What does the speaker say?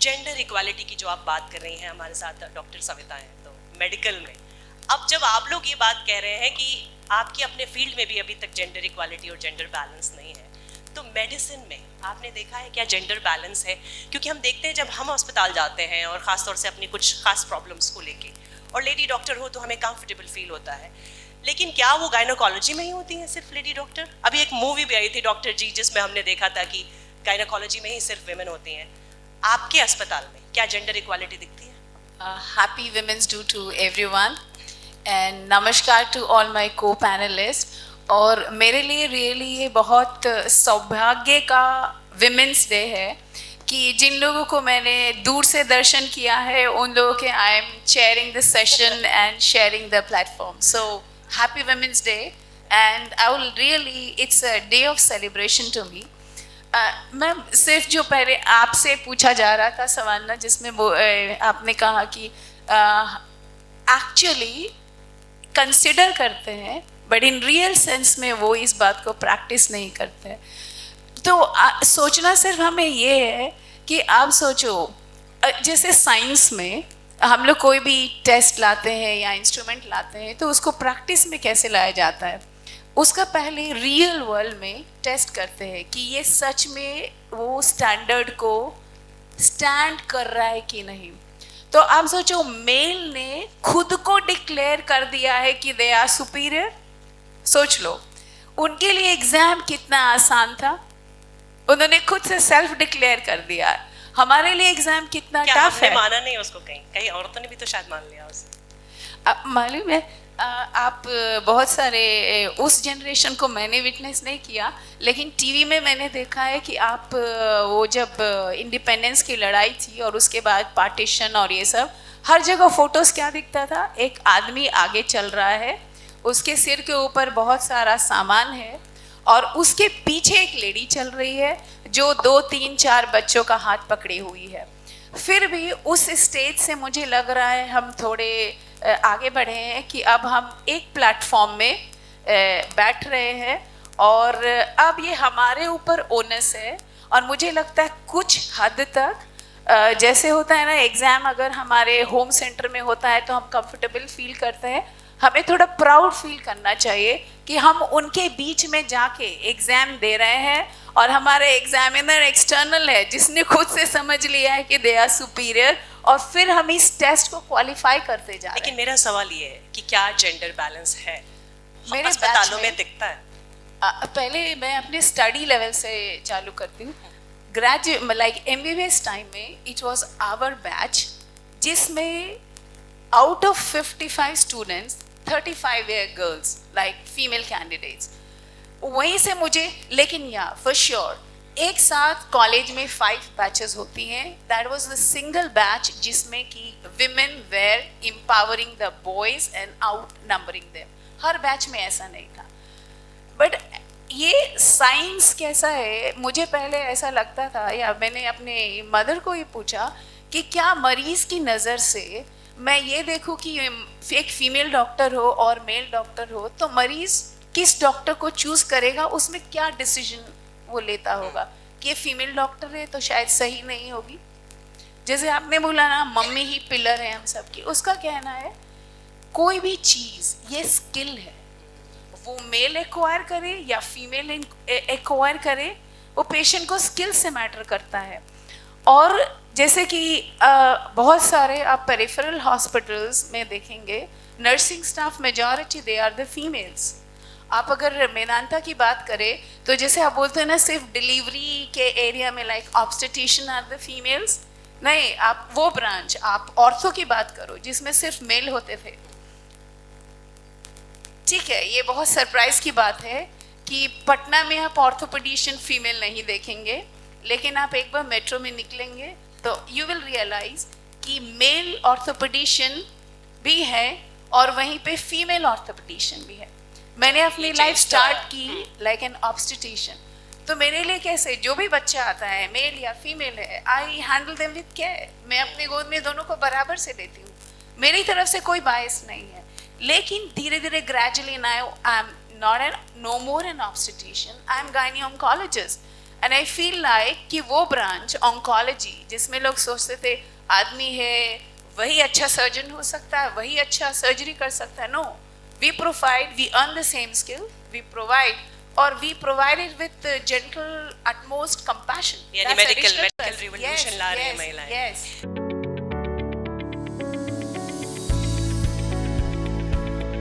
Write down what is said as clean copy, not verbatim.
Gender equality की जो आप बात कर रही हैं, हमारे साथ डॉक्टर सविता हैं तो मेडिकल में, अब जब आप लोग ये बात कह रहे हैं कि आपके अपने फील्ड में भी अभी तक जेंडर इक्वालिटी और जेंडर बैलेंस नहीं है, तो मेडिसिन में आपने देखा है क्या जेंडर बैलेंस है? क्योंकि हम देखते हैं जब हम अस्पताल जाते हैं और ख़ासतौर से अपनी कुछ खास प्रॉब्लम्स को लेके, और लेडी डॉक्टर हो तो हमें कंफर्टेबल फील होता है, लेकिन क्या वो गायनोकोलॉजी में ही होती हैं सिर्फ लेडी डॉक्टर? अभी एक मूवी भी आई थी डॉक्टर जी, जिसमें हमने देखा था कि गायनोकोलॉजी में ही सिर्फ विमेन होती हैं। आपके अस्पताल में क्या जेंडर इक्वालिटी दिखती है? Happy Women's Day to everyone and नमस्कार to all my co-panelists। और मेरे लिए रियली ये बहुत सौभाग्य का विमेंस डे है कि जिन लोगों को मैंने दूर से दर्शन किया है उन लोगों के I am chairing the session and sharing the platform. So happy women's day and I will really it's a day of celebration to me. Ma'am सिर्फ जो पहले आपसे पूछा जा रहा था सवाल ना, जिसमें वो आपने कहा कि एक्चुअली कंसिडर करते हैं बट इन रियल सेंस में वो इस बात को प्रैक्टिस नहीं करते हैं। तो सोचना सिर्फ हमें ये है कि आप सोचो, जैसे साइंस में हम लोग कोई भी टेस्ट लाते हैं या इंस्ट्रूमेंट लाते हैं तो उसको प्रैक्टिस में कैसे लाया जाता है, उसका पहले रियल वर्ल्ड में टेस्ट करते हैं कि ये सच में वो स्टैंडर्ड को स्टैंड कर रहा है कि नहीं। तो आप सोचो, मेल ने खुद को डिक्लेयर कर दिया है कि दे आर सुपीरियर। सोच लो उनके लिए एग्जाम कितना आसान था, उन्होंने खुद से सेल्फ डिक्लेयर कर दिया। हमारे लिए एग्जाम कितना टफ है। माना नहीं उसको, कहीं औरतों ने भी तो शायद मान लिया उसे। मालूम है, आप बहुत सारे उस जनरेशन को मैंने विटनेस नहीं किया, लेकिन टीवी में मैंने देखा है कि आप वो जब इंडिपेंडेंस की लड़ाई थी और उसके बाद पार्टीशन और ये सब, हर जगह फोटोज क्या दिखता था, एक आदमी आगे चल रहा है, उसके सिर के ऊपर बहुत सारा सामान है और उसके पीछे एक लेडी चल रही है जो 2, 3, 4 बच्चों का हाथ पकड़ी हुई है। फिर भी उस स्टेज से मुझे लग रहा है हम थोड़े आगे बढ़े हैं कि अब हम एक प्लेटफॉर्म में बैठ रहे हैं और अब ये हमारे ऊपर ओनस है। और मुझे लगता है कुछ हद तक जैसे होता है ना, एग्ज़ाम अगर हमारे होम सेंटर में होता है तो हम कंफर्टेबल फील करते हैं, हमें थोड़ा प्राउड फील करना चाहिए कि हम उनके बीच में जाके एग्ज़ाम दे रहे हैं और हमारे एग्जामिनर एक्सटर्नल है जिसने खुद से समझ लिया है कि दे आर सुपीरियर, और फिर हम इस टेस्ट को क्वालिफाई करते जा रहे हैं। लेकिन मेरा सवाल ये है कि क्या जेंडर बैलेंस है मेरे अस्पतालों में दिखता है? पहले मैं अपने स्टडी लेवल से चालू करती हूँ। ग्रेजुएट लाइक MBBS टाइम में इट वाज आवर बैच जिसमें out of 55 students 35 were girls like female candidates. वहीं से मुझे, लेकिन या फॉर श्योर एक साथ कॉलेज में 5 बैचेस होती हैं। That was the single batch जिसमें कि women were empowering the boys and outnumbering them. हर बैच में ऐसा नहीं था। बट ये साइंस कैसा है, मुझे पहले ऐसा लगता था, या मैंने अपने मदर को ये पूछा कि क्या मरीज की नज़र से मैं ये देखूं कि एक फीमेल डॉक्टर हो और मेल डॉक्टर हो तो मरीज किस डॉक्टर को चूज करेगा, उसमें क्या डिसीजन वो लेता होगा कि ये फीमेल डॉक्टर है तो शायद सही नहीं होगी। जैसे आपने बोला ना, मम्मी ही पिलर है हम सबकी, उसका कहना है कोई भी चीज ये स्किल है, वो मेल एक्वायर करे या फीमेल एक्वायर करे, वो पेशेंट को स्किल से मैटर करता है। और जैसे कि बहुत सारे आप पेरिफेरल हॉस्पिटल्स में देखेंगे, nursing staff majority they are the females. आप अगर मेदांता की बात करें तो जैसे आप बोलते हैं ना, सिर्फ डिलीवरी के एरिया में like obstetrician are the females, नहीं, आप वो ब्रांच, आप ऑर्थो की बात करो जिसमें सिर्फ मेल होते थे। ठीक है, ये बहुत सरप्राइज की बात है कि पटना में आप ऑर्थोपेडिशियन फीमेल नहीं देखेंगे, लेकिन आप एक बार मेट्रो में निकलेंगे तो यू विल रियलाइज कि मेल ऑर्थोपेडिशियन भी है और वहीं पे फीमेल ऑर्थोपेडिशियन भी है। मैंने अपनी लाइफ स्टार्ट की लाइक एन ऑब्स्टेट्रिशियन, तो मेरे लिए कैसे जो भी बच्चा आता है, मेल या फीमेल है, I handle them with care. मैं अपने गोद में दोनों को बराबर से देती हूँ, मेरी तरफ से कोई बायस नहीं है। लेकिन धीरे धीरे gradually now I am no more an obstetrician, I am gynae oncologist and I feel like कि वो ब्रांच ऑन्कोलॉजी जिसमें लोग सोचते थे आदमी है वही अच्छा सर्जन हो सकता है, वही अच्छा सर्जरी कर सकता है, no, we provide, we earn the same skill, we provide, और we provide it with gentle utmost compassion. यानी That's medical additional revolution ला रही है महिलाएं. yes.